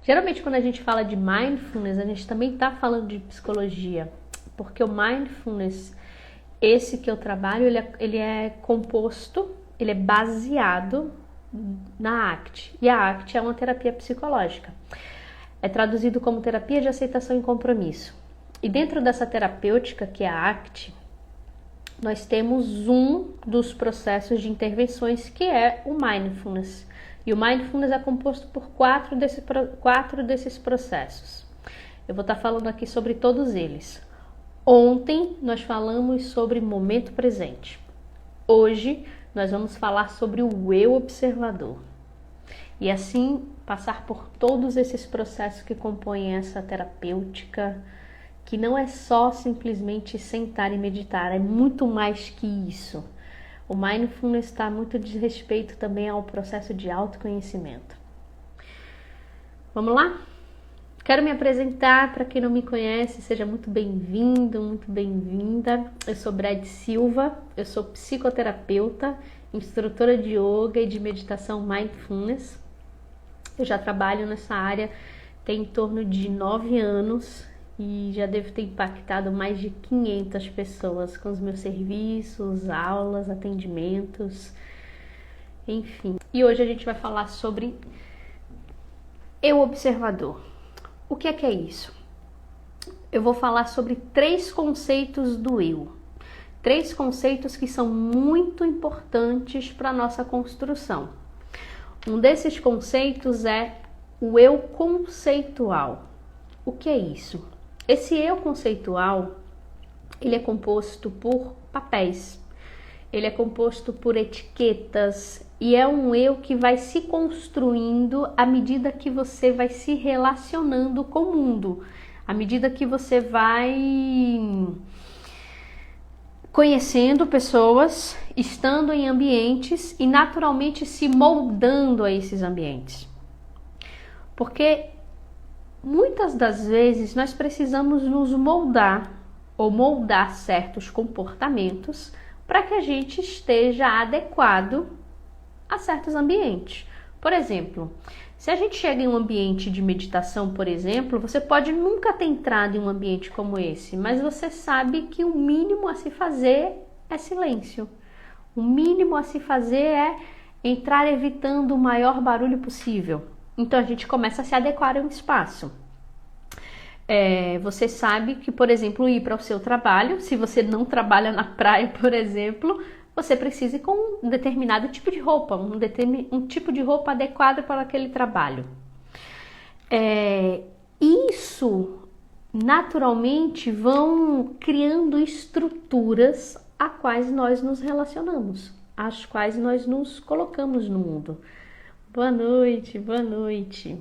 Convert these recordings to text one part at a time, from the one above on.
Geralmente quando a gente fala de mindfulness, a gente também está falando de psicologia, porque o mindfulness, esse que eu trabalho, ele é composto, ele é baseado na ACT, e a ACT é uma terapia psicológica. É traduzido como terapia de aceitação e compromisso. E dentro dessa terapêutica, que é a ACT, nós temos um dos processos de intervenções que é o mindfulness. E o mindfulness é composto por quatro desses processos. Eu vou estar falando aqui sobre todos eles. Ontem nós falamos sobre momento presente. Hoje nós vamos falar sobre o eu observador. E assim passar por todos esses processos que compõem essa terapêutica, que não é só simplesmente sentar e meditar, é muito mais que isso. O mindfulness está muito de respeito também ao processo de autoconhecimento. Vamos lá? Quero me apresentar, para quem não me conhece, seja muito bem-vindo, muito bem-vinda. Eu sou Brad Silva, eu sou psicoterapeuta, instrutora de yoga e de meditação mindfulness. Eu já trabalho nessa área tem em torno de 9 anos e já devo ter impactado mais de 500 pessoas com os meus serviços, aulas, atendimentos, enfim. E hoje a gente vai falar sobre eu observador. O que é isso? Eu vou falar sobre 3 conceitos do eu. 3 conceitos que são muito importantes para a nossa construção. Um desses conceitos é o eu conceitual. O que é isso? Esse eu conceitual, ele é composto por papéis, ele é composto por etiquetas e é um eu que vai se construindo à medida que você vai se relacionando com o mundo, à medida que você vai conhecendo pessoas, estando em ambientes e naturalmente se moldando a esses ambientes. Porque muitas das vezes nós precisamos nos moldar ou moldar certos comportamentos para que a gente esteja adequado a certos ambientes. Por exemplo, se a gente chega em um ambiente de meditação, por exemplo, você pode nunca ter entrado em um ambiente como esse, mas você sabe que o mínimo a se fazer é silêncio. O mínimo a se fazer é entrar evitando o maior barulho possível. Então a gente começa a se adequar a um espaço. Você sabe que, por exemplo, ir para o seu trabalho, se você não trabalha na praia, por exemplo, você precisa ir com um determinado tipo de roupa, um tipo de roupa adequado para aquele trabalho. Isso, naturalmente, vão criando estruturas a quais nós nos relacionamos, às quais nós nos colocamos no mundo. Boa noite, boa noite.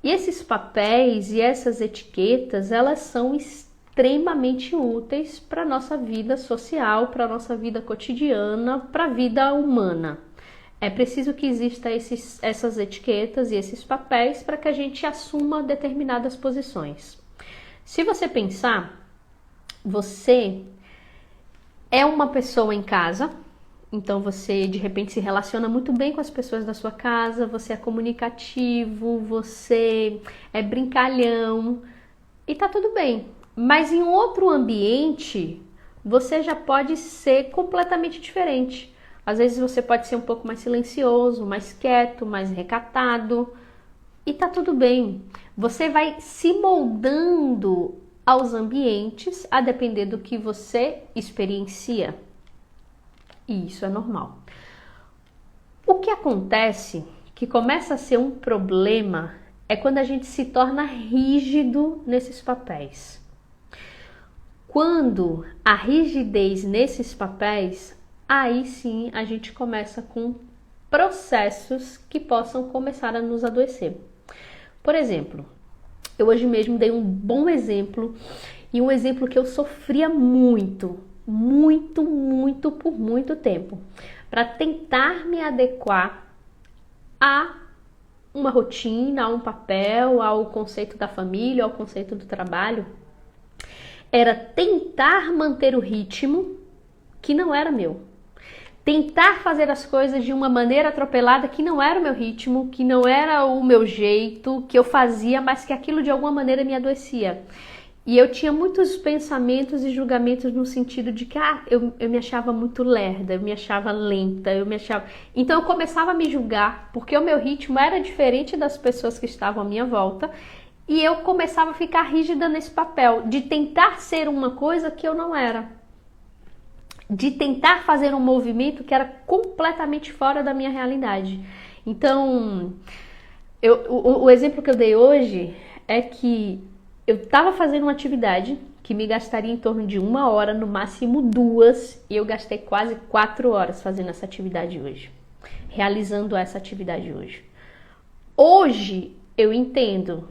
E esses papéis e essas etiquetas, elas são extremamente úteis para a nossa vida social, para a nossa vida cotidiana, para a vida humana. É preciso que exista essas etiquetas e esses papéis para que a gente assuma determinadas posições. Se você pensar, você é uma pessoa em casa, então você de repente se relaciona muito bem com as pessoas da sua casa, você é comunicativo, você é brincalhão e tá tudo bem. Mas em outro ambiente, você já pode ser completamente diferente. Às vezes você pode ser um pouco mais silencioso, mais quieto, mais recatado e tá tudo bem. Você vai se moldando aos ambientes a depender do que você experiencia. E isso é normal. O que acontece, que começa a ser um problema, é quando a gente se torna rígido nesses papéis. Quando a rigidez nesses papéis, aí sim a gente começa com processos que possam começar a nos adoecer. Por exemplo, eu hoje mesmo dei um bom exemplo, e um exemplo que eu sofria muito por muito tempo, para tentar me adequar a uma rotina, a um papel, ao conceito da família, ao conceito do trabalho, era tentar manter o ritmo que não era meu. tentar fazer as coisas de uma maneira atropelada que não era o meu ritmo, que não era o meu jeito, que eu fazia, mas que aquilo de alguma maneira me adoecia. E eu tinha muitos pensamentos e julgamentos no sentido de que eu me achava muito lerda, eu me achava lenta, Então eu começava a me julgar, porque o meu ritmo era diferente das pessoas que estavam à minha volta, e eu começava a ficar rígida nesse papel, de tentar ser uma coisa que eu não era. De tentar fazer um movimento que era completamente fora da minha realidade. Então, o exemplo que eu dei hoje é que eu estava fazendo uma atividade que me gastaria em torno de 1 hora, no máximo 2, e eu gastei quase 4 horas fazendo essa atividade hoje, realizando essa atividade hoje. Hoje eu entendo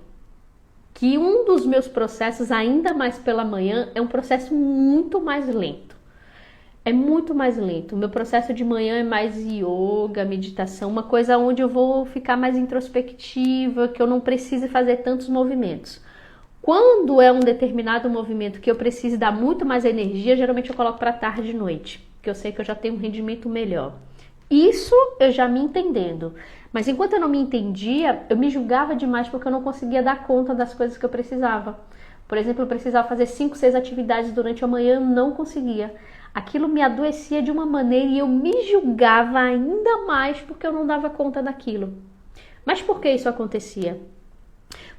que um dos meus processos, ainda mais pela manhã, é um processo muito mais lento. É muito mais lento. O meu processo de manhã é mais yoga, meditação, uma coisa onde eu vou ficar mais introspectiva, que eu não precise fazer tantos movimentos. Quando é um determinado movimento que eu preciso dar muito mais energia, geralmente eu coloco para tarde e noite, porque eu sei que eu já tenho um rendimento melhor. Isso eu já me entendendo. Mas enquanto eu não me entendia, eu me julgava demais porque eu não conseguia dar conta das coisas que eu precisava. Por exemplo, eu precisava fazer 5, 6 atividades durante a manhã, eu não conseguia. Aquilo me adoecia de uma maneira e eu me julgava ainda mais porque eu não dava conta daquilo. Mas por que isso acontecia?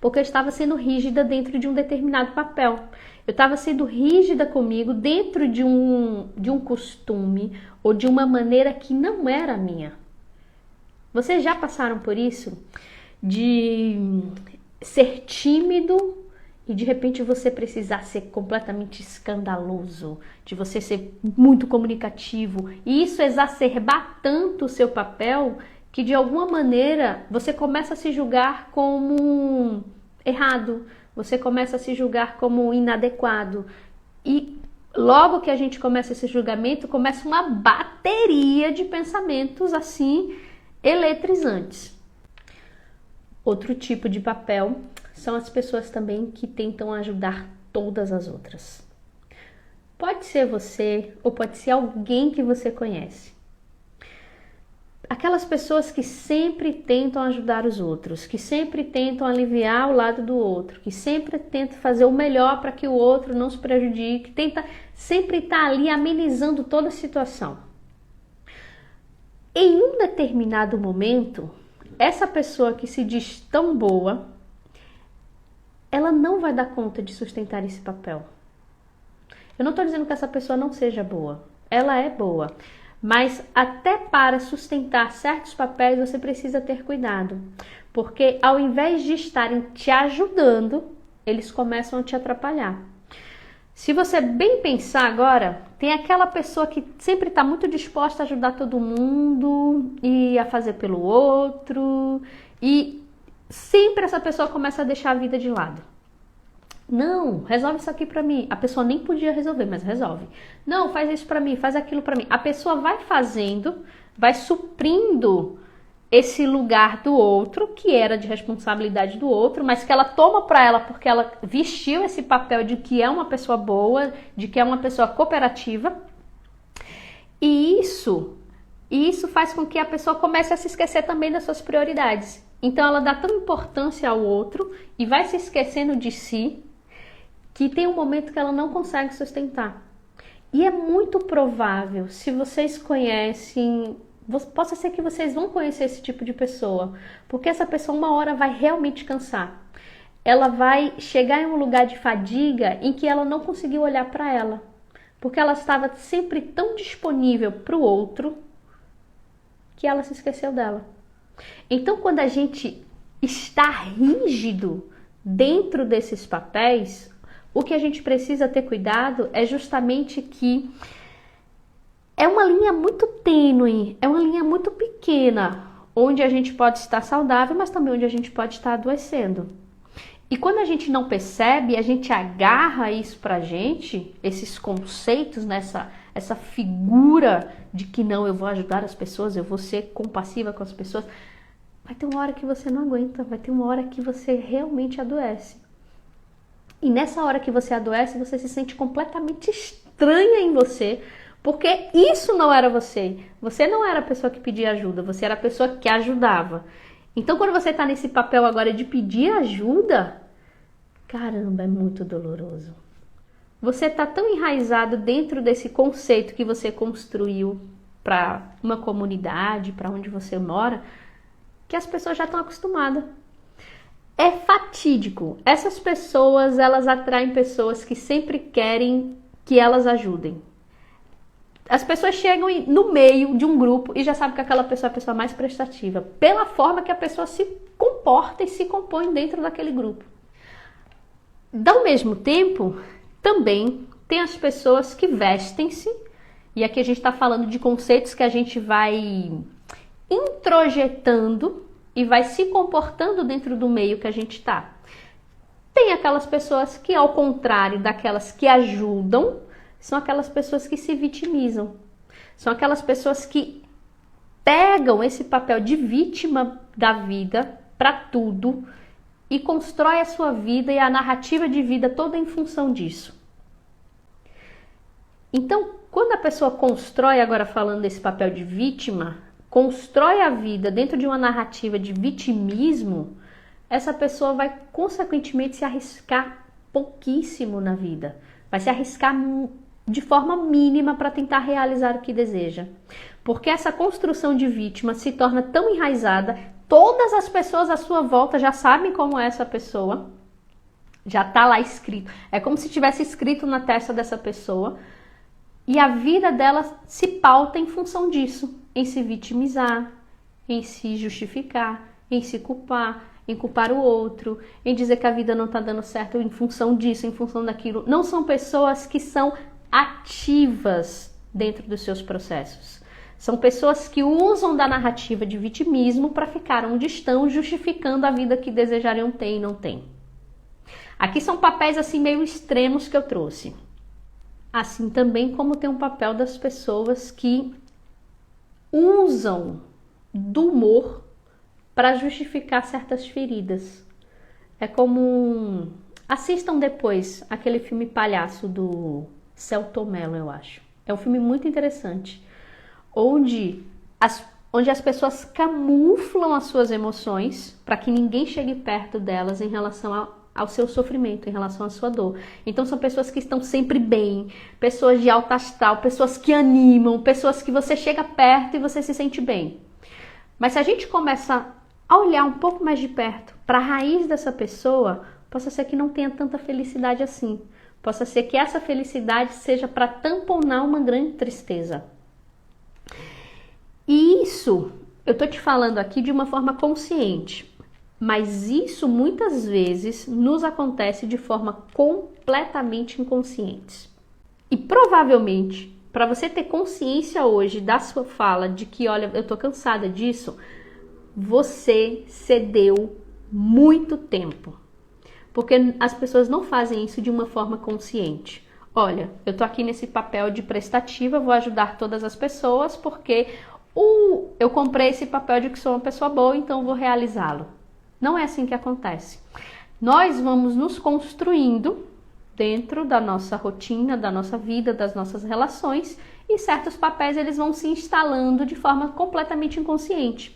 Porque eu estava sendo rígida dentro de um determinado papel. Eu estava sendo rígida comigo dentro de um costume ou de uma maneira que não era minha. Vocês já passaram por isso? De ser tímido e de repente você precisar ser completamente escandaloso, de você ser muito comunicativo, e isso exacerbar tanto o seu papel que de alguma maneira você começa a se julgar como errado, você começa a se julgar como inadequado. E logo que a gente começa esse julgamento, começa uma bateria de pensamentos assim eletrizantes. Outro tipo de papel são as pessoas também que tentam ajudar todas as outras. Pode ser você ou pode ser alguém que você conhece. Aquelas pessoas que sempre tentam ajudar os outros, que sempre tentam aliviar o lado do outro, que sempre tentam fazer o melhor para que o outro não se prejudique, tenta sempre estar ali amenizando toda a situação. Em um determinado momento, essa pessoa que se diz tão boa, ela não vai dar conta de sustentar esse papel. Eu não estou dizendo que essa pessoa não seja boa, ela é boa. Mas até para sustentar certos papéis você precisa ter cuidado, porque ao invés de estarem te ajudando, eles começam a te atrapalhar. Se você bem pensar agora, tem aquela pessoa que sempre está muito disposta a ajudar todo mundo e a fazer pelo outro, e sempre essa pessoa começa a deixar a vida de lado. Não, resolve isso aqui pra mim. A pessoa nem podia resolver, mas resolve. Não, faz isso pra mim, faz aquilo pra mim. A pessoa vai fazendo, vai suprindo esse lugar do outro, que era de responsabilidade do outro, mas que ela toma pra ela porque ela vestiu esse papel de que é uma pessoa boa, de que é uma pessoa cooperativa. E isso faz com que a pessoa comece a se esquecer também das suas prioridades. Então ela dá tanta importância ao outro e vai se esquecendo de si, que tem um momento que ela não consegue sustentar. E é muito provável, se vocês conhecem, possa ser que vocês vão conhecer esse tipo de pessoa, porque essa pessoa uma hora vai realmente cansar. Ela vai chegar em um lugar de fadiga em que ela não conseguiu olhar para ela, porque ela estava sempre tão disponível para o outro que ela se esqueceu dela. Então, quando a gente está rígido dentro desses papéis, o que a gente precisa ter cuidado é justamente que é uma linha muito tênue, é uma linha muito pequena, onde a gente pode estar saudável, mas também onde a gente pode estar adoecendo. E quando a gente não percebe, a gente agarra isso pra gente, esses conceitos, essa figura de que não, eu vou ajudar as pessoas, eu vou ser compassiva com as pessoas, vai ter uma hora que você não aguenta, vai ter uma hora que você realmente adoece. E nessa hora que você adoece, você se sente completamente estranha em você, Porque isso não era você. Você não era a pessoa que pedia ajuda, você era a pessoa que ajudava. Então, quando você está nesse papel agora de pedir ajuda, caramba, é muito doloroso. Você está tão enraizado dentro desse conceito que você construiu para uma comunidade, para onde você mora, que as pessoas já estão acostumadas. É fatídico. Essas pessoas, elas atraem pessoas que sempre querem que elas ajudem. As pessoas chegam no meio de um grupo e já sabem que aquela pessoa é a pessoa mais prestativa, pela forma que a pessoa se comporta e se compõe dentro daquele grupo. Ao mesmo tempo, também tem as pessoas que vestem-se, e aqui a gente está falando de conceitos que a gente vai introjetando e vai se comportando dentro do meio que a gente está. Tem aquelas pessoas que, ao contrário daquelas que ajudam, são aquelas pessoas que se vitimizam. São aquelas pessoas que pegam esse papel de vítima da vida para tudo e constrói a sua vida e a narrativa de vida toda em função disso. Então, quando a pessoa constrói, agora falando desse papel de vítima, constrói a vida dentro de uma narrativa de vitimismo, essa pessoa vai consequentemente se arriscar pouquíssimo na vida. Vai se arriscar de forma mínima para tentar realizar o que deseja. Porque essa construção de vítima se torna tão enraizada, todas as pessoas à sua volta já sabem como é essa pessoa, já está lá escrito. É como se tivesse escrito na testa dessa pessoa, e a vida dela se pauta em função disso, em se vitimizar, em se justificar, em se culpar, em culpar o outro, em dizer que a vida não está dando certo em função disso, em função daquilo. Não são pessoas que são ativas dentro dos seus processos. São pessoas que usam da narrativa de vitimismo para ficar onde estão, justificando a vida que desejariam ter e não têm. Aqui são papéis assim meio extremos que eu trouxe. Assim também como tem um papel das pessoas que usam do humor para justificar certas feridas. É como assistam depois aquele filme Palhaço do Selton Mello, eu acho. É um filme muito interessante, onde as pessoas camuflam as suas emoções para que ninguém chegue perto delas em relação ao seu sofrimento, em relação à sua dor. Então são pessoas que estão sempre bem, pessoas de alta astral, pessoas que animam, pessoas que você chega perto e você se sente bem. Mas se a gente começa a olhar um pouco mais de perto para a raiz dessa pessoa, possa ser que não tenha tanta felicidade assim. Possa ser que essa felicidade seja para tamponar uma grande tristeza. E isso, eu tô te falando aqui de uma forma consciente, mas isso muitas vezes nos acontece de forma completamente inconsciente. E provavelmente, para você ter consciência hoje da sua fala de que, olha, eu tô cansada disso, você cedeu muito tempo. Porque as pessoas não fazem isso de uma forma consciente. Olha, eu tô aqui nesse papel de prestativa, vou ajudar todas as pessoas porque eu comprei esse papel de que sou uma pessoa boa, então vou realizá-lo. Não é assim que acontece. Nós vamos nos construindo dentro da nossa rotina, da nossa vida, das nossas relações, e certos papéis eles vão se instalando de forma completamente inconsciente.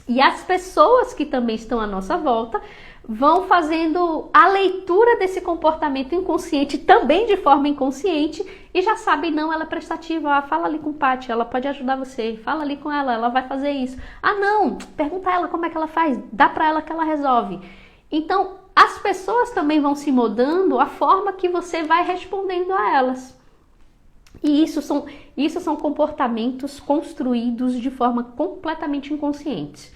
E as pessoas que também estão à nossa volta vão fazendo a leitura desse comportamento inconsciente também de forma inconsciente e já sabem, não, ela é prestativa, fala ali com Paty, ela pode ajudar você, fala ali com ela vai fazer isso. Ah não, pergunta a ela como é que ela faz, dá para ela que ela resolve. Então, as pessoas também vão se mudando a forma que você vai respondendo a elas. E isso são comportamentos construídos de forma completamente inconsciente.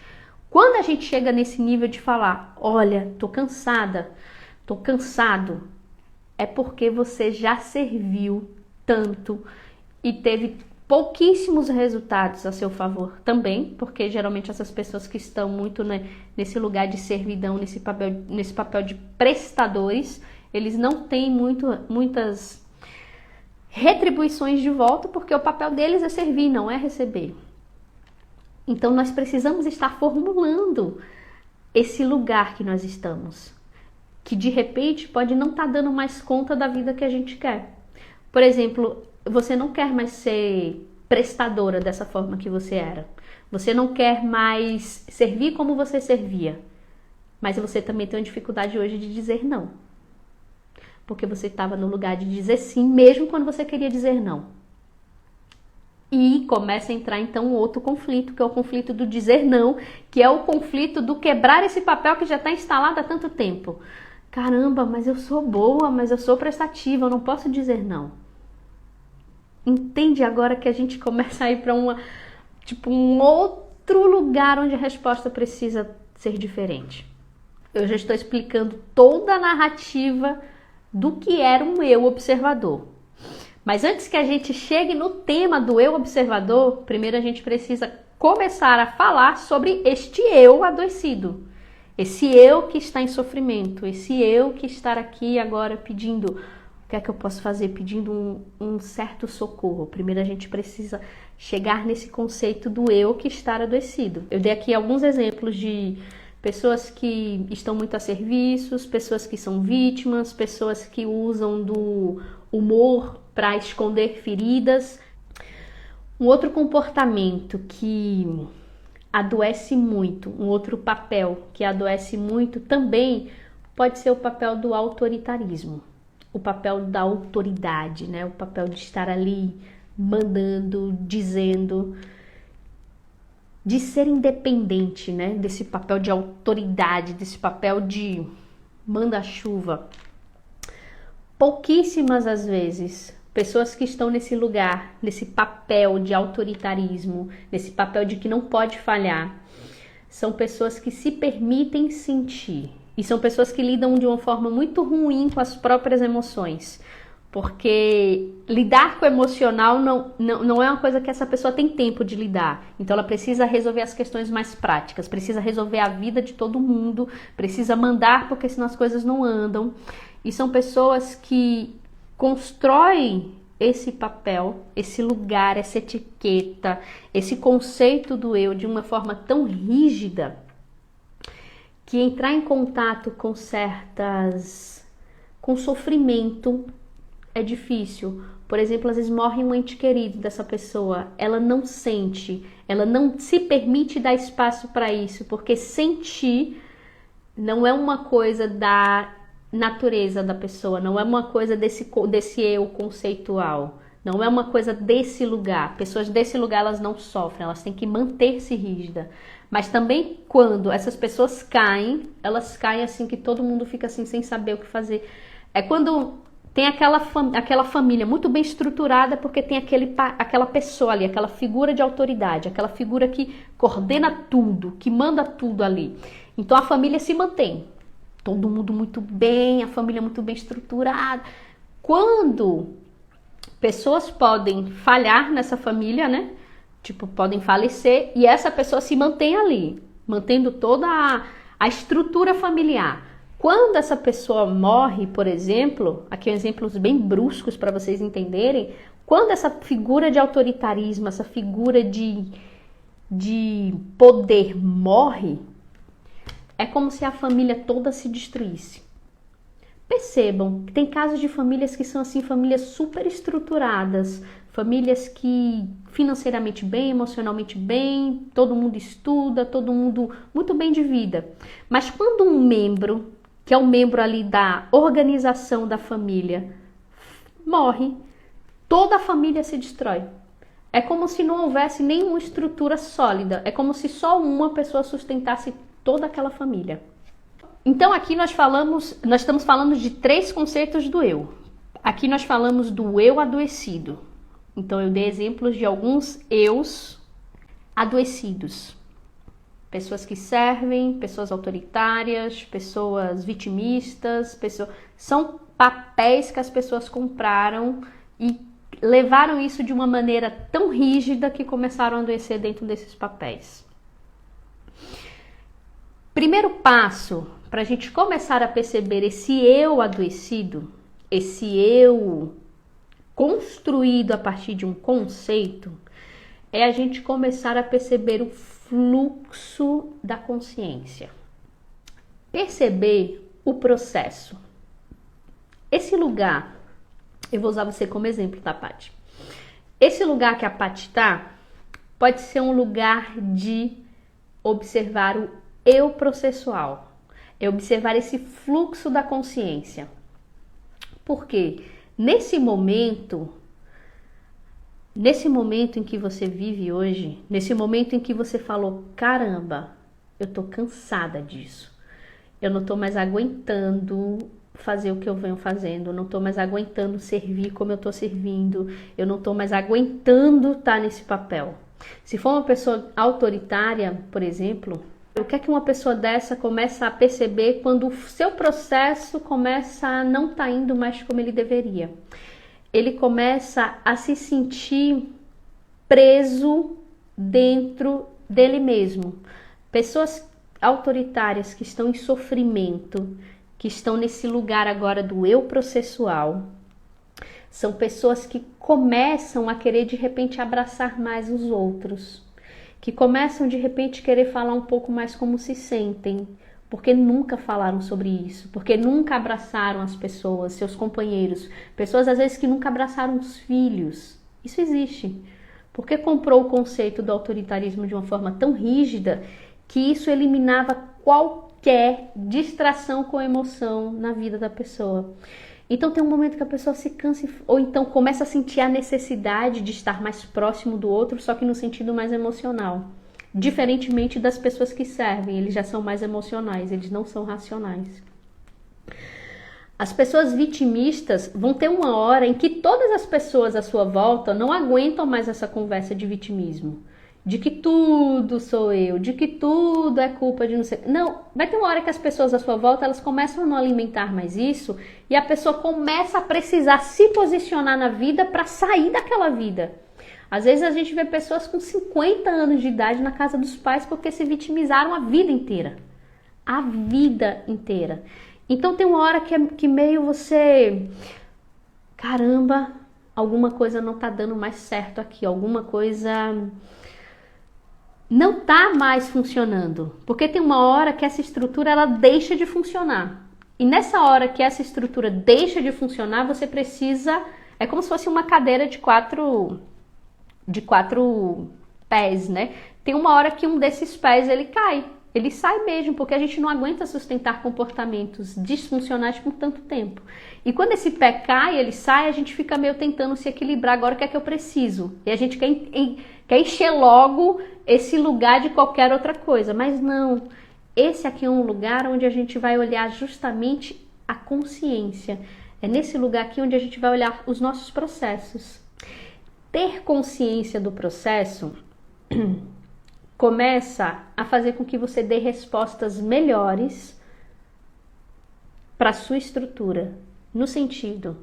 Quando a gente chega nesse nível de falar, olha, tô cansada, tô cansado, é porque você já serviu tanto e teve pouquíssimos resultados a seu favor também, porque geralmente essas pessoas que estão muito nesse lugar de servidão, nesse papel de prestadores, eles não têm muitas retribuições de volta, porque o papel deles é servir, não é receber. Então nós precisamos estar formulando esse lugar que nós estamos, que de repente pode não estar dando mais conta da vida que a gente quer. Por exemplo, você não quer mais ser prestadora dessa forma que você era. Você não quer mais servir como você servia. Mas você também tem uma dificuldade hoje de dizer não. Porque você estava no lugar de dizer sim, mesmo quando você queria dizer não. E começa a entrar então um outro conflito, que é o conflito do dizer não, que é o conflito do quebrar esse papel que já está instalado há tanto tempo. Caramba, mas eu sou boa, mas eu sou prestativa, eu não posso dizer não. Entende agora que a gente começa a ir para um outro lugar onde a resposta precisa ser diferente. Eu já estou explicando toda a narrativa do que era um eu observador. Mas antes que a gente chegue no tema do eu observador, primeiro a gente precisa começar a falar sobre este eu adoecido. Esse eu que está em sofrimento, esse eu que está aqui agora pedindo, o que é que eu posso fazer? Pedindo um certo socorro. Primeiro a gente precisa chegar nesse conceito do eu que está adoecido. Eu dei aqui alguns exemplos de pessoas que estão muito a serviços, pessoas que são vítimas, pessoas que usam do humor para esconder feridas. Um outro comportamento que adoece muito, um outro papel que adoece muito também pode ser o papel do autoritarismo, o papel da autoridade, né? O papel de estar ali mandando, dizendo, de ser independente, né? Desse papel de autoridade, desse papel de manda-chuva. Pouquíssimas as vezes, pessoas que estão nesse lugar, nesse papel de autoritarismo, nesse papel de que não pode falhar, são pessoas que se permitem sentir. E são pessoas que lidam de uma forma muito ruim com as próprias emoções. Porque lidar com o emocional não é uma coisa que essa pessoa tem tempo de lidar. Então ela precisa resolver as questões mais práticas, precisa resolver a vida de todo mundo, precisa mandar porque senão as coisas não andam. E são pessoas que constroem esse papel, esse lugar, essa etiqueta, esse conceito do eu de uma forma tão rígida que entrar em contato com com sofrimento é difícil. Por exemplo, às vezes morre um ente querido dessa pessoa, ela não sente, ela não se permite dar espaço para isso, porque sentir não é uma coisa da natureza da pessoa, não é uma coisa desse eu conceitual, não é uma coisa desse lugar. Pessoas desse lugar, elas não sofrem, elas têm que manter-se rígida. Mas também quando essas pessoas caem, elas caem assim que todo mundo fica assim sem saber o que fazer. É quando tem aquela família muito bem estruturada porque tem aquela pessoa ali, aquela figura de autoridade, aquela figura que coordena tudo, que manda tudo ali. Então a família se mantém. Todo mundo muito bem, a família muito bem estruturada. Quando pessoas podem falhar nessa família, né? Tipo, podem falecer e essa pessoa se mantém ali, mantendo toda a estrutura familiar. Quando essa pessoa morre, por exemplo, aqui exemplos bem bruscos para vocês entenderem, quando essa figura de autoritarismo, essa figura de poder morre, é como se a família toda se destruísse. Percebam que tem casos de famílias que são assim, famílias super estruturadas, famílias que financeiramente bem, emocionalmente bem, todo mundo estuda, todo mundo muito bem de vida. Mas quando um membro, que é um membro ali da organização da família, morre, toda a família se destrói. É como se não houvesse nenhuma estrutura sólida, é como se só uma pessoa sustentasse toda aquela família. Então aqui nós estamos falando de 3 conceitos do eu. Aqui nós falamos do eu adoecido. Então eu dei exemplos de alguns eus adoecidos. Pessoas que servem, pessoas autoritárias, pessoas vitimistas, são papéis que as pessoas compraram e levaram isso de uma maneira tão rígida que começaram a adoecer dentro desses papéis. Primeiro passo para a gente começar a perceber esse eu adoecido, esse eu construído a partir de um conceito, é a gente começar a perceber o fluxo da consciência. Perceber o processo. Esse lugar, eu vou usar você como exemplo, tá, Paty? Esse lugar que a Paty está pode ser um lugar de observar o eu processual, é observar esse fluxo da consciência. Por quê? Nesse momento em que você vive hoje, nesse momento em que você falou, caramba, eu tô cansada disso, eu não tô mais aguentando fazer o que eu venho fazendo, eu não tô mais aguentando servir como eu tô servindo, eu não tô mais aguentando estar nesse papel. Se for uma pessoa autoritária, por exemplo, o que é que uma pessoa dessa começa a perceber quando o seu processo começa a não estar indo mais como ele deveria? Ele começa a se sentir preso dentro dele mesmo. Pessoas autoritárias que estão em sofrimento, que estão nesse lugar agora do eu processual, são pessoas que começam a querer de repente abraçar mais os outros, que começam de repente querer falar um pouco mais como se sentem, porque nunca falaram sobre isso, porque nunca abraçaram as pessoas, seus companheiros, pessoas às vezes que nunca abraçaram os filhos. Isso existe, porque comprou o conceito do autoritarismo de uma forma tão rígida que isso eliminava qualquer distração com emoção na vida da pessoa. Então tem um momento que a pessoa se cansa ou então começa a sentir a necessidade de estar mais próximo do outro, só que no sentido mais emocional. Diferentemente das pessoas que servem, eles já são mais emocionais, eles não são racionais. As pessoas vitimistas vão ter uma hora em que todas as pessoas à sua volta não aguentam mais essa conversa de vitimismo. De que tudo sou eu, de que tudo é culpa de não sei... Não, vai ter uma hora que as pessoas à sua volta, elas começam a não alimentar mais isso e a pessoa começa a precisar se posicionar na vida para sair daquela vida. Às vezes a gente vê pessoas com 50 anos de idade na casa dos pais porque se vitimizaram a vida inteira. A vida inteira. Então tem uma hora que meio você... Caramba, alguma coisa não tá dando mais certo aqui, alguma coisa... não tá mais funcionando, porque tem uma hora que essa estrutura ela deixa de funcionar. E nessa hora que essa estrutura deixa de funcionar, você precisa... É como se fosse uma cadeira de quatro pés, né? Tem uma hora que um desses pés ele cai, ele sai mesmo, porque a gente não aguenta sustentar comportamentos disfuncionais por tanto tempo. E quando esse pé cai, ele sai, a gente fica meio tentando se equilibrar. Agora o que é que eu preciso? E a gente quer encher logo esse lugar de qualquer outra coisa, mas não. Esse aqui é um lugar onde a gente vai olhar justamente a consciência. É nesse lugar aqui onde a gente vai olhar os nossos processos. Ter consciência do processo começa a fazer com que você dê respostas melhores para a sua estrutura. No sentido,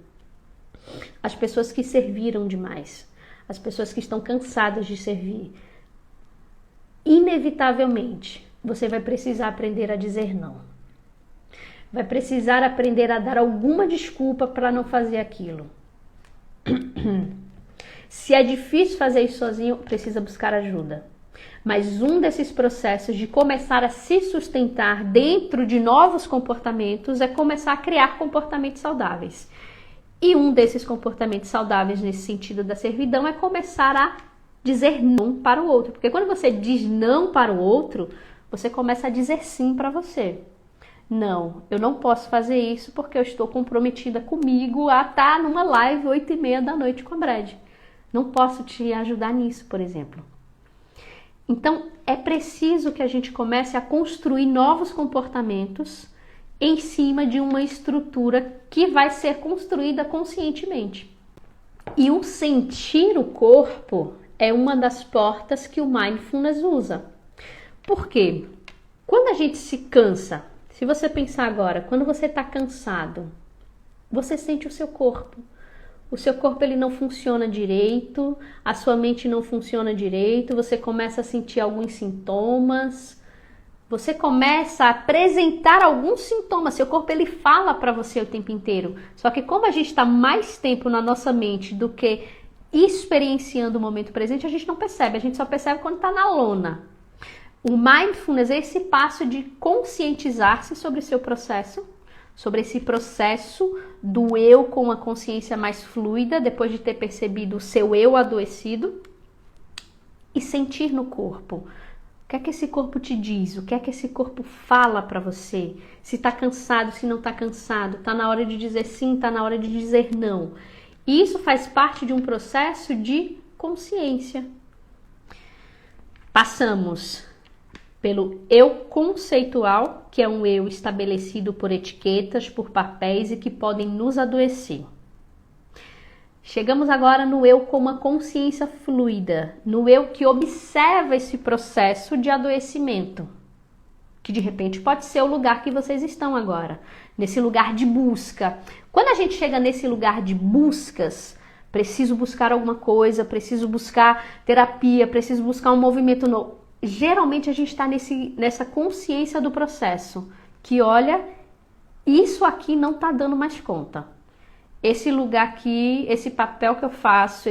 as pessoas que serviram demais, as pessoas que estão cansadas de servir, inevitavelmente, você vai precisar aprender a dizer não. Vai precisar aprender a dar alguma desculpa para não fazer aquilo. Se é difícil fazer isso sozinho, precisa buscar ajuda. Mas um desses processos de começar a se sustentar dentro de novos comportamentos é começar a criar comportamentos saudáveis. E um desses comportamentos saudáveis nesse sentido da servidão é começar a dizer não para o outro. Porque quando você diz não para o outro, você começa a dizer sim para você. Não, eu não posso fazer isso porque eu estou comprometida comigo a estar numa live 8h30 da noite com a Brad. Não posso te ajudar nisso, por exemplo. Então, é preciso que a gente comece a construir novos comportamentos em cima de uma estrutura que vai ser construída conscientemente. E o sentir o corpo é uma das portas que o Mindfulness usa. Por quê? Quando a gente se cansa, se você pensar agora, quando você está cansado, você sente o seu corpo. O seu corpo ele não funciona direito, a sua mente não funciona direito, você começa a sentir alguns sintomas, você começa a apresentar alguns sintomas, seu corpo ele fala para você o tempo inteiro. Só que como a gente está mais tempo na nossa mente do que experienciando o momento presente, a gente não percebe, a gente só percebe quando está na lona. O Mindfulness é esse passo de conscientizar-se sobre o seu processo, sobre esse processo do eu com uma consciência mais fluida, depois de ter percebido o seu eu adoecido, e sentir no corpo. O que é que esse corpo te diz? O que é que esse corpo fala para você? Se tá cansado, se não tá cansado, tá na hora de dizer sim, tá na hora de dizer não. E isso faz parte de um processo de consciência. Passamos pelo eu conceitual, que é um eu estabelecido por etiquetas, por papéis e que podem nos adoecer. Chegamos agora no eu com uma consciência fluida, no eu que observa esse processo de adoecimento, que de repente pode ser o lugar que vocês estão agora, nesse lugar de busca. Quando a gente chega nesse lugar de buscas, preciso buscar alguma coisa, preciso buscar terapia, preciso buscar um movimento novo. Geralmente a gente está nessa consciência do processo, que olha, isso aqui não está dando mais conta. Esse lugar aqui, esse papel que eu faço,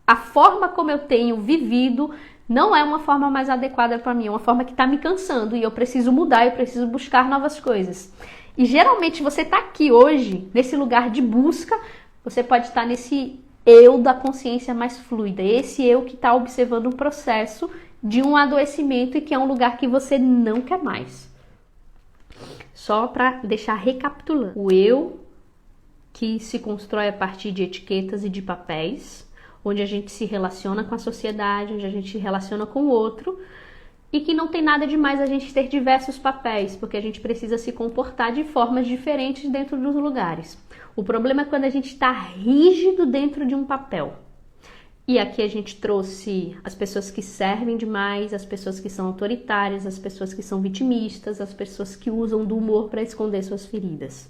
a forma como eu tenho vivido, não é uma forma mais adequada para mim, é uma forma que está me cansando e eu preciso mudar, eu preciso buscar novas coisas. E geralmente você está aqui hoje, nesse lugar de busca, você pode estar nesse eu da consciência mais fluida, esse eu que está observando um processo de um adoecimento e que é um lugar que você não quer mais. Só para deixar recapitulando. O eu que se constrói a partir de etiquetas e de papéis, onde a gente se relaciona com a sociedade, onde a gente se relaciona com o outro, e que não tem nada demais a gente ter diversos papéis, porque a gente precisa se comportar de formas diferentes dentro dos lugares. O problema é quando a gente está rígido dentro de um papel. E aqui a gente trouxe as pessoas que servem demais, as pessoas que são autoritárias, as pessoas que são vitimistas, as pessoas que usam do humor para esconder suas feridas.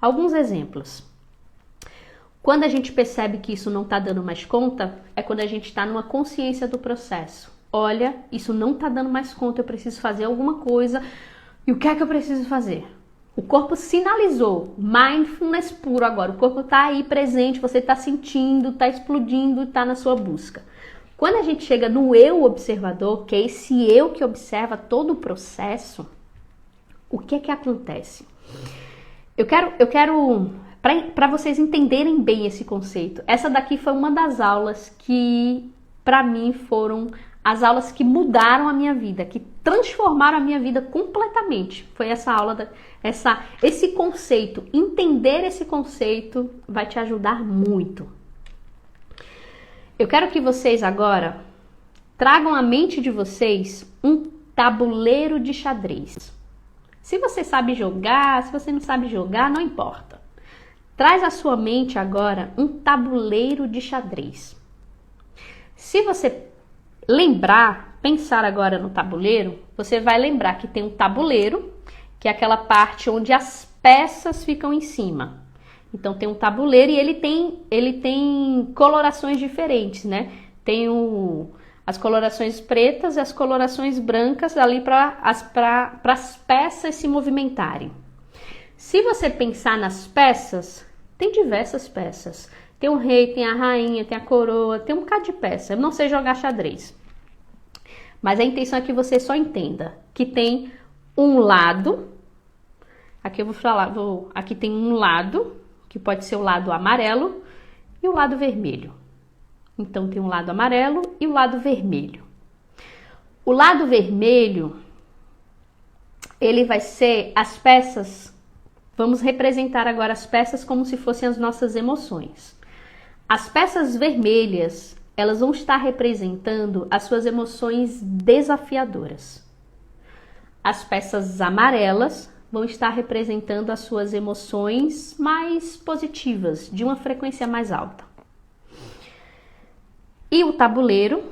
Alguns exemplos. Quando a gente percebe que isso não está dando mais conta, é quando a gente está numa consciência do processo. Olha, isso não está dando mais conta, eu preciso fazer alguma coisa. E o que é que eu preciso fazer? O corpo sinalizou, mindfulness puro agora. O corpo está aí presente, você está sentindo, está explodindo, está na sua busca. Quando a gente chega no eu observador, que é esse eu que observa todo o processo, o que é que acontece? Eu quero para vocês entenderem bem esse conceito. Essa daqui foi uma das aulas que, para mim, foram as aulas que mudaram a minha vida, que transformaram a minha vida completamente. Foi essa aula, esse conceito. Entender esse conceito vai te ajudar muito. Eu quero que vocês agora tragam à mente de vocês um tabuleiro de xadrez. Se você sabe jogar, se você não sabe jogar, não importa. Traz à sua mente agora um tabuleiro de xadrez. Se você pensar agora no tabuleiro, você vai lembrar que tem um tabuleiro, que é aquela parte onde as peças ficam em cima. Então tem um tabuleiro e ele tem colorações diferentes, né? Tem as colorações pretas e as colorações brancas ali para as peças se movimentarem. Se você pensar nas peças, tem diversas peças. Tem o rei, tem a rainha, tem a coroa, tem um bocado de peça. Eu não sei jogar xadrez. Mas a intenção é que você só entenda que tem um lado. Aqui eu vou falar, aqui tem um lado, que pode ser o lado amarelo e o lado vermelho. Então tem um lado amarelo e o lado vermelho. O lado vermelho, ele vai ser as peças. Vamos representar agora as peças como se fossem as nossas emoções. As peças vermelhas, elas vão estar representando as suas emoções desafiadoras. As peças amarelas vão estar representando as suas emoções mais positivas, de uma frequência mais alta. E o tabuleiro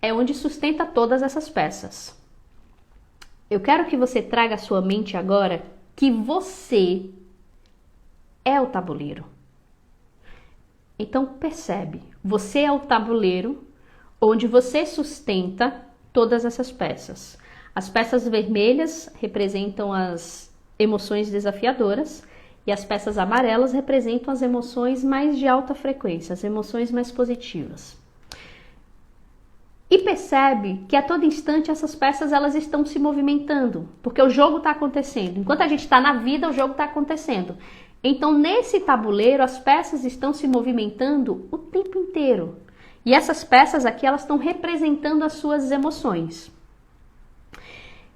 é onde sustenta todas essas peças. Eu quero que você traga à sua mente agora que você é o tabuleiro. Então percebe, você é o tabuleiro onde você sustenta todas essas peças. As peças vermelhas representam as emoções desafiadoras e as peças amarelas representam as emoções mais de alta frequência, as emoções mais positivas. e percebe que a todo instante essas peças elas estão se movimentando, porque o jogo está acontecendo. Enquanto a gente está na vida, o jogo está acontecendo. Então, nesse tabuleiro, as peças estão se movimentando o tempo inteiro. E essas peças aqui, elas estão representando as suas emoções.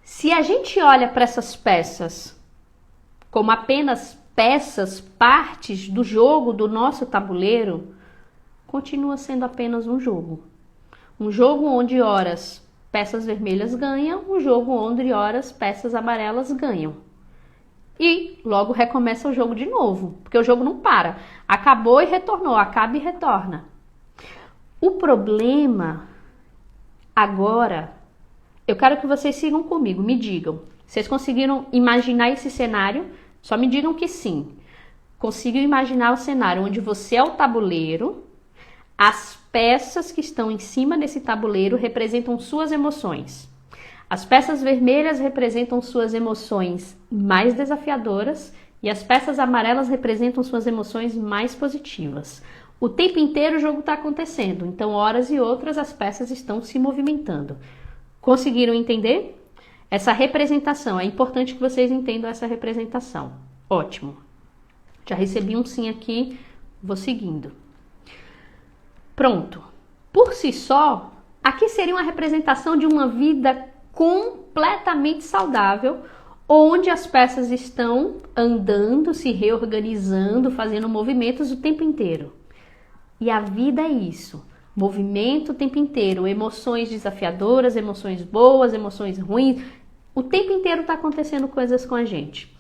Se a gente olha para essas peças como apenas peças, partes do jogo do nosso tabuleiro, continua sendo apenas um jogo. Um jogo onde horas peças vermelhas ganham, um jogo onde horas peças amarelas ganham. E logo recomeça o jogo de novo, porque o jogo não para. Acabou e retornou, acaba e retorna. O problema agora, eu quero que vocês sigam comigo, me digam. Vocês conseguiram imaginar esse cenário? Só me digam que sim. Conseguiram imaginar o cenário onde você é o tabuleiro, as peças que estão em cima desse tabuleiro representam suas emoções. As peças vermelhas representam suas emoções mais desafiadoras e as peças amarelas representam suas emoções mais positivas. O tempo inteiro o jogo está acontecendo, então horas e outras as peças estão se movimentando. Conseguiram entender? Essa representação, é importante que vocês entendam essa representação. Ótimo. Já recebi um sim aqui, vou seguindo. Pronto. Por si só, aqui seria uma representação de uma vida completamente saudável, onde as peças estão andando, se reorganizando, fazendo movimentos o tempo inteiro. E a vida é isso, movimento o tempo inteiro, emoções desafiadoras, emoções boas, emoções ruins, o tempo inteiro está acontecendo coisas com a gente.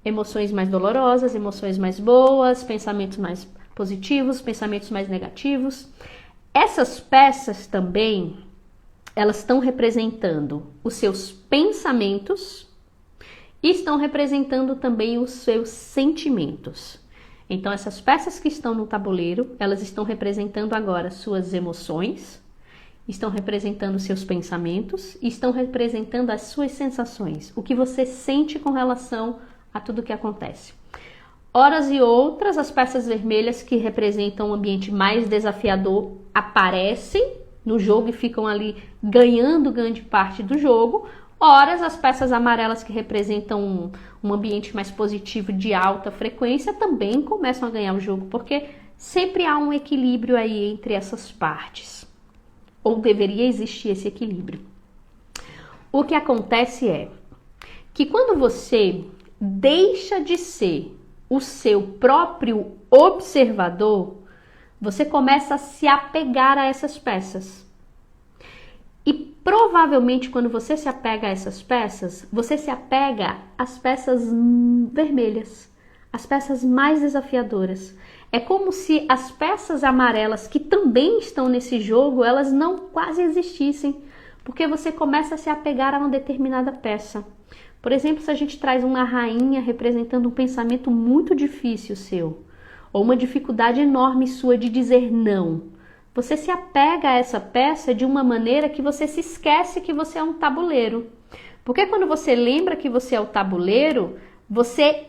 Emoções mais dolorosas, emoções mais boas, pensamentos mais positivos, pensamentos mais negativos. Essas peças também, elas estão representando os seus pensamentos e estão representando também os seus sentimentos. Então, essas peças que estão no tabuleiro, elas estão representando agora suas emoções, estão representando seus pensamentos e estão representando as suas sensações, o que você sente com relação a tudo que acontece. Horas e outras, as peças vermelhas que representam um ambiente mais desafiador aparecem no jogo e ficam ali ganhando grande parte do jogo. Horas, as peças amarelas que representam um ambiente mais positivo de alta frequência também começam a ganhar o jogo, porque sempre há um equilíbrio aí entre essas partes. Ou deveria existir esse equilíbrio. O que acontece é que quando você deixa de ser o seu próprio observador, você começa a se apegar a essas peças. E provavelmente quando você se apega a essas peças, você se apega às peças vermelhas, as peças mais desafiadoras. É como se as peças amarelas que também estão nesse jogo, elas não quase existissem, porque você começa a se apegar a uma determinada peça. Por exemplo, se a gente traz uma rainha representando um pensamento muito difícil seu, ou uma dificuldade enorme sua de dizer não, você se apega a essa peça de uma maneira que você se esquece que você é um tabuleiro. Porque quando você lembra que você é o tabuleiro, você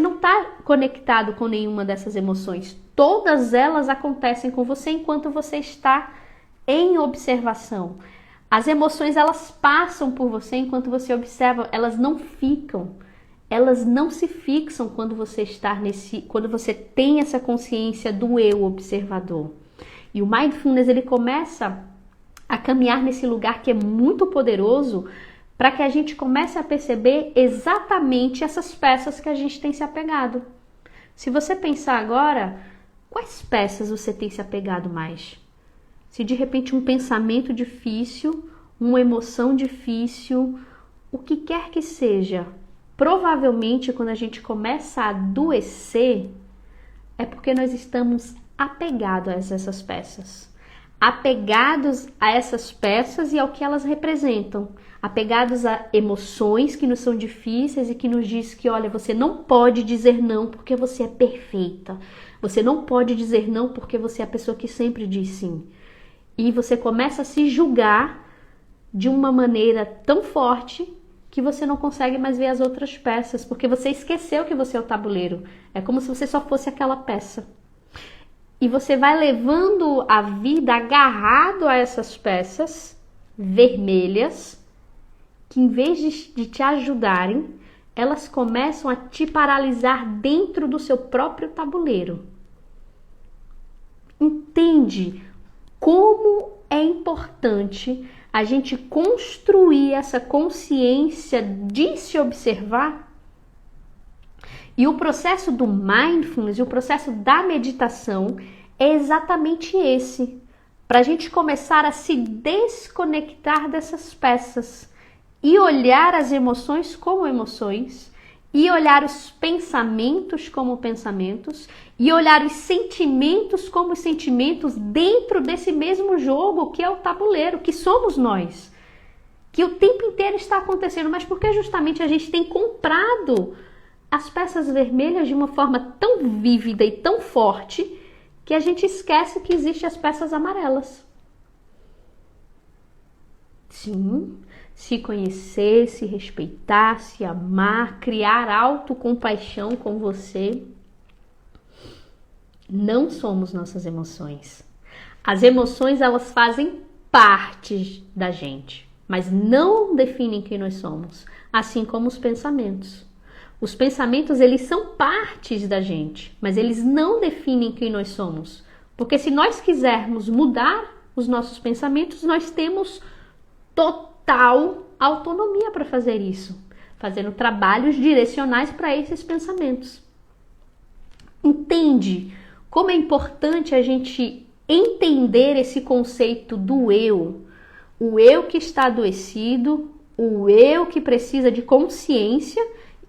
não está conectado com nenhuma dessas emoções. Todas elas acontecem com você enquanto você está em observação. As emoções, elas passam por você enquanto você observa, elas não ficam. Elas não se fixam quando você quando você tem essa consciência do eu observador. E o mindfulness, ele começa a caminhar nesse lugar que é muito poderoso para que a gente comece a perceber exatamente essas peças que a gente tem se apegado. Se você pensar agora, quais peças você tem se apegado mais? Se de repente um pensamento difícil, uma emoção difícil, o que quer que seja, provavelmente quando a gente começa a adoecer, é porque nós estamos apegados a essas peças. Apegados a essas peças e ao que elas representam. Apegados a emoções que nos são difíceis e que nos diz que, olha, você não pode dizer não porque você é perfeita. Você não pode dizer não porque você é a pessoa que sempre diz sim. E você começa a se julgar de uma maneira tão forte que você não consegue mais ver as outras peças, porque você esqueceu que você é o tabuleiro. É como se você só fosse aquela peça. e você vai levando a vida agarrado a essas peças vermelhas, que em vez de te ajudarem, elas começam a te paralisar dentro do seu próprio tabuleiro. Entende como é importante a gente construir essa consciência de se observar? E o processo do mindfulness, o processo da meditação é exatamente esse. Para a gente começar a se desconectar dessas peças e olhar as emoções como emoções, e olhar os pensamentos como pensamentos, e olhar os sentimentos como sentimentos dentro desse mesmo jogo que é o tabuleiro, que somos nós. Que o tempo inteiro está acontecendo, mas porque justamente a gente tem comprado as peças vermelhas de uma forma tão vívida e tão forte que a gente esquece que existem as peças amarelas. Sim, se conhecer, se respeitar, se amar, criar autocompaixão com você. Não somos nossas emoções. As emoções, elas fazem parte da gente, mas não definem quem nós somos, assim como os pensamentos. Os pensamentos, eles são partes da gente, mas eles não definem quem nós somos. Porque se nós quisermos mudar os nossos pensamentos, nós temos total autonomia para fazer isso, fazendo trabalhos direcionais para esses pensamentos. Entende como é importante a gente entender esse conceito do eu, o eu que está adoecido, o eu que precisa de consciência.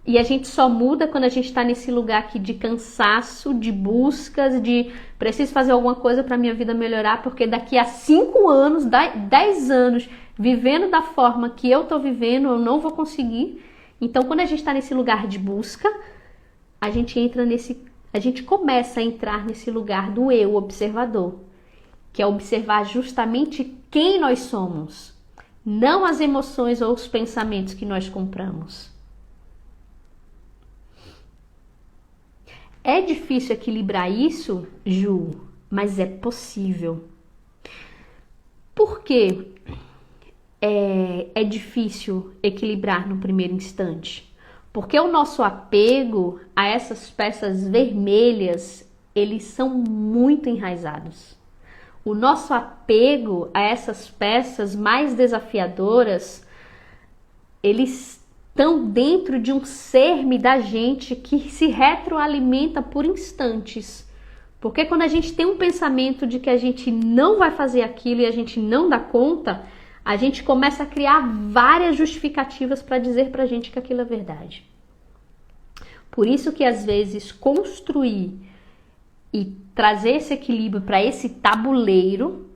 E a gente só muda quando a gente está nesse lugar aqui de cansaço, de buscas, de preciso fazer alguma coisa para minha vida melhorar, porque daqui a 5 anos, 10 anos, vivendo da forma que eu estou vivendo, eu não vou conseguir. Então, quando a gente está nesse lugar de busca, a gente começa a entrar nesse lugar do eu observador, que é observar justamente quem nós somos, não as emoções ou os pensamentos que nós compramos. É difícil equilibrar isso, Ju, mas é possível. Por que é difícil equilibrar no primeiro instante? Porque o nosso apego a essas peças vermelhas, eles são muito enraizados. O nosso apego a essas peças mais desafiadoras, eles estão dentro de um cerne da gente que se retroalimenta por instantes. Porque quando a gente tem um pensamento de que a gente não vai fazer aquilo e a gente não dá conta, a gente começa a criar várias justificativas para dizer pra gente que aquilo é verdade. Por isso que às vezes construir e trazer esse equilíbrio para esse tabuleiro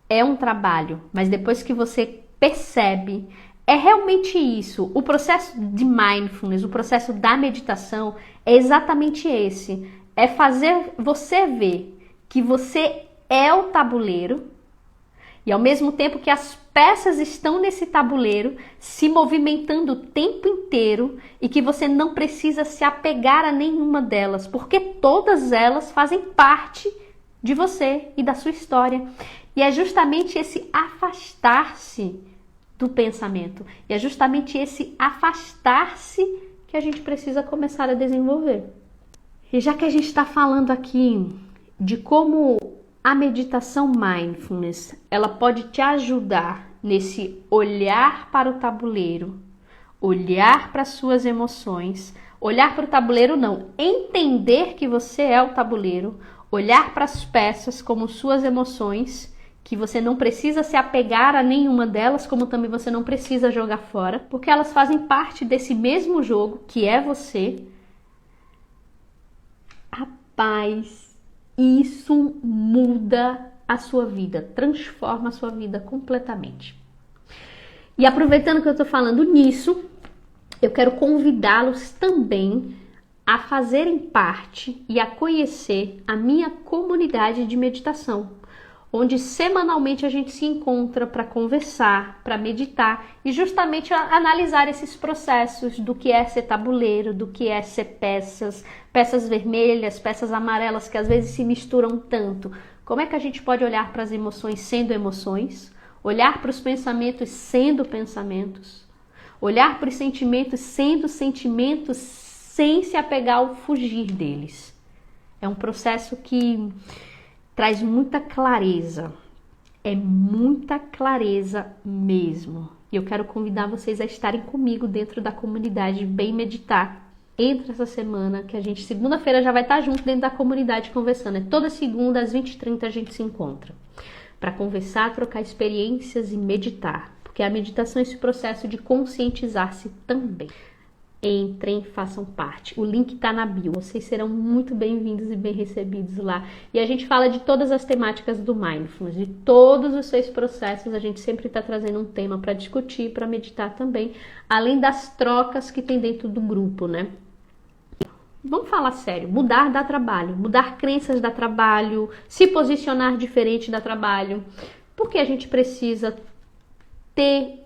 é um trabalho, mas depois que você percebe, é realmente isso. O processo de mindfulness, o processo da meditação é exatamente esse. É fazer você ver que você é o tabuleiro e ao mesmo tempo que as peças estão nesse tabuleiro se movimentando o tempo inteiro e que você não precisa se apegar a nenhuma delas, porque todas elas fazem parte de você e da sua história. E é justamente esse afastar-se do pensamento. E é justamente esse afastar-se que a gente precisa começar a desenvolver. E já que a gente está falando aqui de como a meditação mindfulness, ela pode te ajudar nesse olhar para o tabuleiro, olhar para as suas emoções, olhar para o tabuleiro não, entender que você é o tabuleiro, olhar para as peças como suas emoções, que você não precisa se apegar a nenhuma delas, como também você não precisa jogar fora, porque elas fazem parte desse mesmo jogo que é você. Rapaz, isso muda a sua vida, transforma a sua vida completamente. E aproveitando que eu estou falando nisso, eu quero convidá-los também a fazerem parte e a conhecer a minha comunidade de meditação, onde semanalmente a gente se encontra para conversar, para meditar e justamente analisar esses processos do que é ser tabuleiro, do que é ser peças, peças vermelhas, peças amarelas que às vezes se misturam tanto. Como é que a gente pode olhar para as emoções sendo emoções, olhar para os pensamentos sendo pensamentos, olhar para os sentimentos sendo sentimentos sem se apegar ou fugir deles. É um processo que traz muita clareza, é muita clareza mesmo. E eu quero convidar vocês a estarem comigo dentro da comunidade Bem Meditar. Entre essa semana, que a gente, segunda-feira, já vai estar junto dentro da comunidade conversando. É toda segunda, às 20h30, a gente se encontra para conversar, trocar experiências e meditar. Porque a meditação é esse processo de conscientizar-se também. Entrem, façam parte. O link está na bio. Vocês serão muito bem-vindos e bem recebidos lá. E a gente fala de todas as temáticas do Mindfulness, de todos os seus processos. A gente sempre está trazendo um tema para discutir, para meditar também, além das trocas que tem dentro do grupo, né? Vamos falar sério, mudar dá trabalho, mudar crenças dá trabalho, se posicionar diferente dá trabalho, porque a gente precisa ter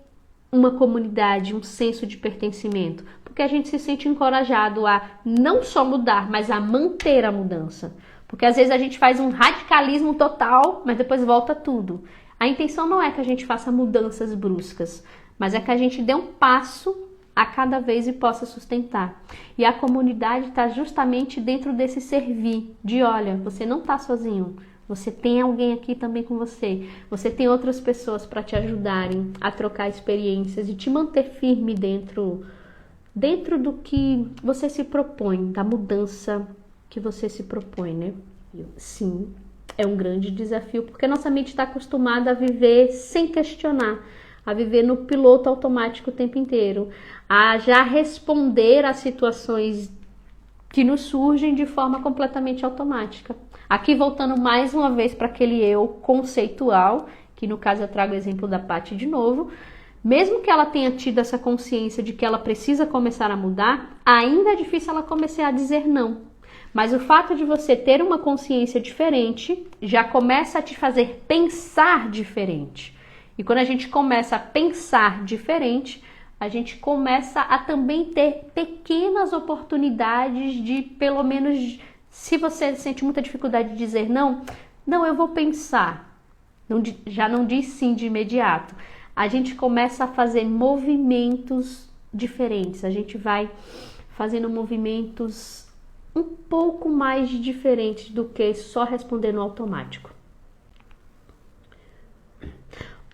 uma comunidade, um senso de pertencimento, porque a gente se sente encorajado a não só mudar, mas a manter a mudança, porque às vezes a gente faz um radicalismo total, mas depois volta tudo. A intenção não é que a gente faça mudanças bruscas, mas é que a gente dê um passo a cada vez e possa sustentar. E a comunidade está justamente dentro desse servir, de olha, você não está sozinho, você tem alguém aqui também com você, você tem outras pessoas para te ajudarem a trocar experiências e te manter firme dentro do que você se propõe, da mudança que você se propõe, né? Sim, é um grande desafio, porque nossa mente está acostumada a viver sem questionar, a viver no piloto automático o tempo inteiro, a já responder a situações que nos surgem de forma completamente automática. Aqui voltando mais uma vez para aquele eu conceitual, que no caso eu trago o exemplo da Paty de novo, mesmo que ela tenha tido essa consciência de que ela precisa começar a mudar, ainda é difícil ela começar a dizer não. Mas o fato de você ter uma consciência diferente já começa a te fazer pensar diferente. E quando a gente começa a pensar diferente, a gente começa a também ter pequenas oportunidades de, pelo menos, se você sente muita dificuldade de dizer não, eu vou pensar. Já não diz sim de imediato. A gente começa a fazer movimentos diferentes. A gente vai fazendo movimentos um pouco mais diferentes do que só responder no automático.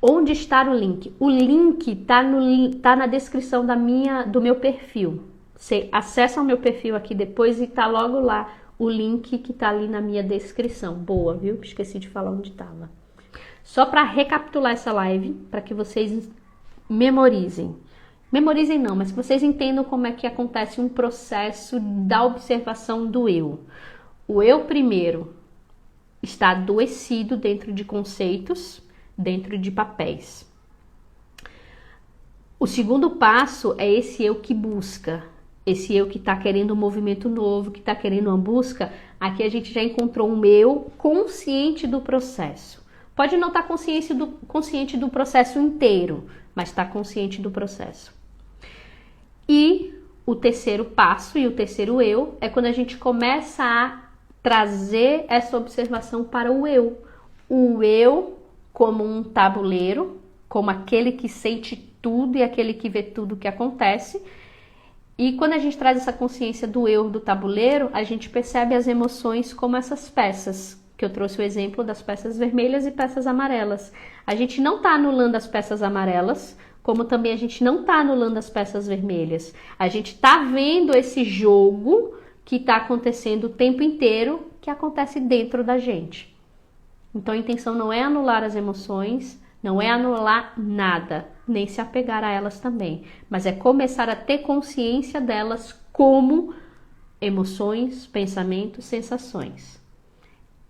Onde está o link? O link tá na descrição do meu perfil. Você acessa o meu perfil aqui depois e tá logo lá o link que tá ali na minha descrição. Boa, viu? Esqueci de falar onde tava. Só para recapitular essa live, para que vocês memorizem. Memorizem não, mas que vocês entendam como é que acontece um processo da observação do eu. O eu primeiro está adoecido dentro de conceitos, dentro de papéis. O segundo passo é esse eu que busca, esse eu que está querendo um movimento novo, que está querendo uma busca. Aqui a gente já encontrou um eu consciente do processo. Pode não estar consciente do processo inteiro, mas está consciente do processo. E o terceiro passo e o terceiro eu é quando a gente começa a trazer essa observação para o eu. O eu como um tabuleiro, como aquele que sente tudo e aquele que vê tudo o que acontece. E quando a gente traz essa consciência do eu do tabuleiro, a gente percebe as emoções como essas peças, que eu trouxe o exemplo das peças vermelhas e peças amarelas. A gente não está anulando as peças amarelas, como também a gente não está anulando as peças vermelhas. A gente está vendo esse jogo que está acontecendo o tempo inteiro, que acontece dentro da gente. Então a intenção não é anular as emoções, não é anular nada, nem se apegar a elas também, mas é começar a ter consciência delas como emoções, pensamentos, sensações.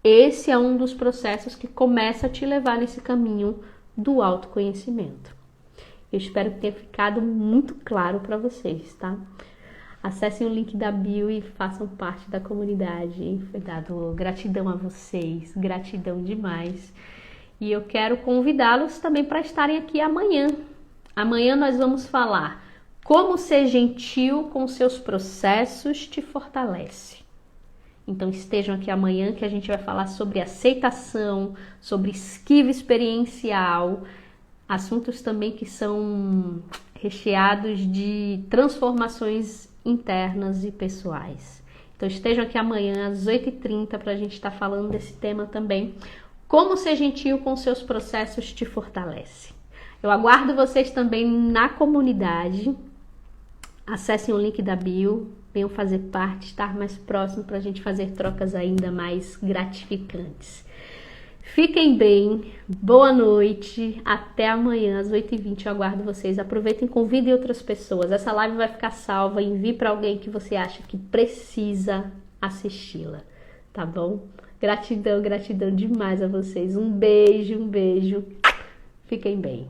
Esse é um dos processos que começa a te levar nesse caminho do autoconhecimento. Eu espero que tenha ficado muito claro para vocês, tá? Acessem o link da bio e façam parte da comunidade. Foi dado gratidão a vocês, gratidão demais. E eu quero convidá-los também para estarem aqui amanhã. Amanhã nós vamos falar como ser gentil com seus processos te fortalece. Então estejam aqui amanhã que a gente vai falar sobre aceitação, sobre esquiva experiencial, assuntos também que são recheados de transformações internas e pessoais. Então estejam aqui amanhã às 8h30 para a gente estar falando desse tema também. Como ser gentil com seus processos te fortalece. Eu aguardo vocês também na comunidade. Acessem o link da bio, venham fazer parte, estar mais próximo para a gente fazer trocas ainda mais gratificantes. Fiquem bem, boa noite, até amanhã às 8h20, eu aguardo vocês. Aproveitem e convidem outras pessoas. Essa live vai ficar salva, envie para alguém que você acha que precisa assisti-la, tá bom? Gratidão, gratidão demais a vocês. Um beijo, fiquem bem.